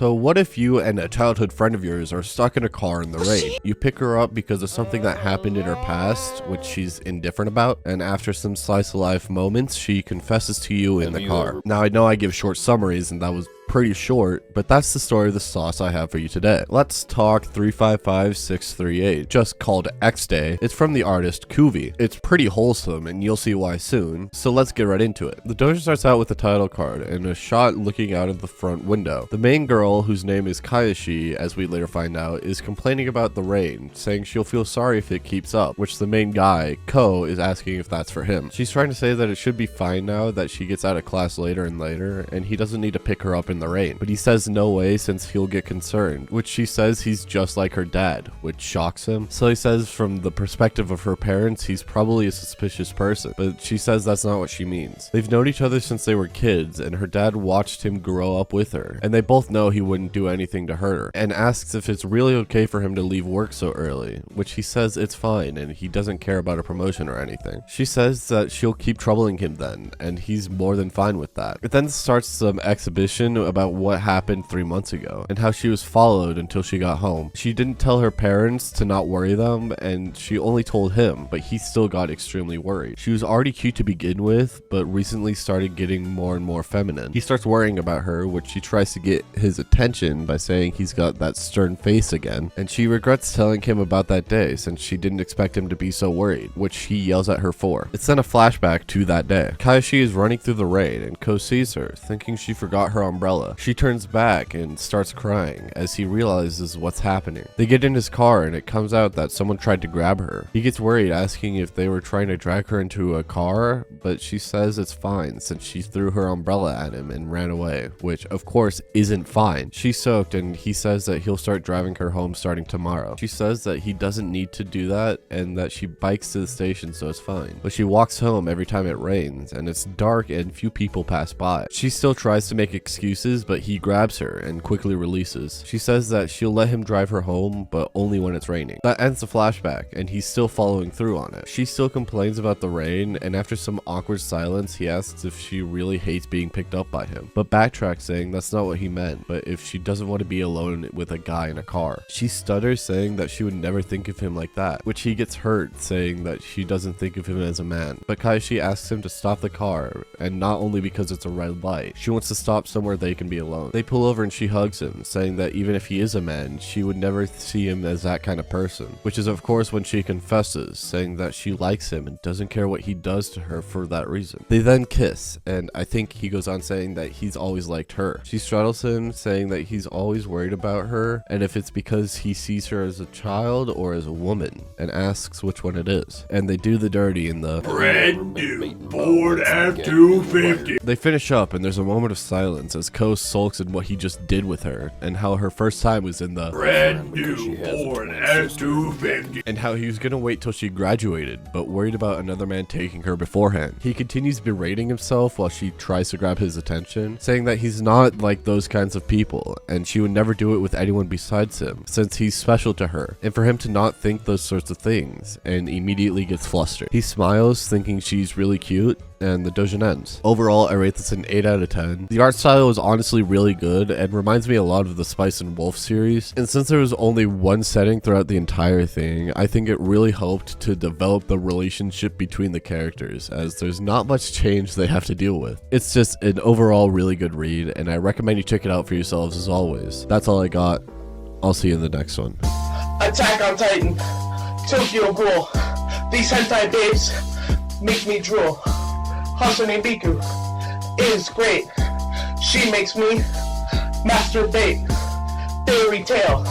So what if you and a childhood friend of yours are stuck in a car in the rain? You pick her up because of something that happened in her past, which she's indifferent about, and after some slice of life moments, she confesses to you in the car. Now I know I give short summaries and that was pretty short, but that's the story of the sauce I have for you today. Let's talk 355638, just called X Day. It's from the artist Kuvi. It's pretty wholesome and you'll see why soon, so let's get right into it. The dojo starts out with the title card and a shot looking out of the front window. The main girl, whose name is Kayashi, as we later find out, is complaining about the rain, saying she'll feel sorry if it keeps up, which the main guy, Ko, is asking if that's for him. She's trying to say that it should be fine now that she gets out of class later and later, and he doesn't need to pick her up in the rain, but he says no way since he'll get concerned, which she says he's just like her dad, which shocks him. So he says from the perspective of her parents, he's probably a suspicious person, but she says that's not what she means. They've known each other since they were kids, and her dad watched him grow up with her, and they both know he wouldn't do anything to hurt her, and asks if it's really okay for him to leave work so early, which he says it's fine and he doesn't care about a promotion or anything. She says that she'll keep troubling him then, and he's more than fine with that. It then starts some exhibition about what happened 3 months ago and how she was followed until she got home. She didn't tell her parents to not worry them, and she only told him, but he still got extremely worried. She was already cute to begin with, but recently started getting more and more feminine. He starts worrying about her, which she tries to get his attention by saying he's got that stern face again, and she regrets telling him about that day since she didn't expect him to be so worried, which he yells at her for. It's then a flashback to that day. Kayashi is running through the rain and Ko sees her, thinking she forgot her umbrella. She turns back and starts crying as he realizes what's happening. They get in his car and it comes out that someone tried to grab her. He gets worried, asking if they were trying to drag her into a car, but she says it's fine since she threw her umbrella at him and ran away, which of course isn't fine. She's soaked and he says that he'll start driving her home starting tomorrow. She says that he doesn't need to do that and that she bikes to the station so it's fine, but she walks home every time it rains and it's dark and few people pass by. She still tries to make excuses, but he grabs her and quickly releases. She says that she'll let him drive her home, but only when it's raining. That ends the flashback and he's still following through on it. She still complains about the rain, and after some awkward silence he asks if she really hates being picked up by him, but backtracks saying that's not what he meant, but if she doesn't want to be alone with a guy in a car. She stutters saying that she would never think of him like that, which he gets hurt saying that she doesn't think of him as a man. But Kayashi asks him to stop the car, and not only because it's a red light, she wants to stop somewhere they can be alone. They pull over and she hugs him, saying that even if he is a man, she would never see him as that kind of person, which is of course when she confesses, saying that she likes him and doesn't care what he does to her for that reason. They then kiss, and I think he goes on saying that he's always liked her. She straddles him, saying that he's always worried about her, and if it's because he sees her as a child or as a woman, and asks which one it is. And they do the dirty in the brand new Ford F-250. They finish up and there's a moment of silence as Ko sulks in what he just did with her, and how her first time was in the brand new Ford F-250, and how he was gonna wait till she graduated, but worried about another man taking her beforehand. He continues berating himself while she tries to grab his attention, saying that he's not like those kinds of people, and she would never do it with anyone besides him, since he's special to her, and for him to not think those sorts of things, and immediately gets flustered. He smiles, thinking she's really cute, and the dojo ends. Overall, I rate this an 8 out of 10. The art style is honestly really good and reminds me a lot of the Spice and Wolf series, and since there was only one setting throughout the entire thing, I think it really helped to develop the relationship between the characters, as there's not much change they have to deal with. It's just an overall really good read, and I recommend you check it out for yourselves as always. That's all I got. I'll see you in the next one. Attack on Titan, Tokyo Ghoul. These hentai babes make me drool. Hatsune Miku is great. She makes me masturbate. Fairy tale.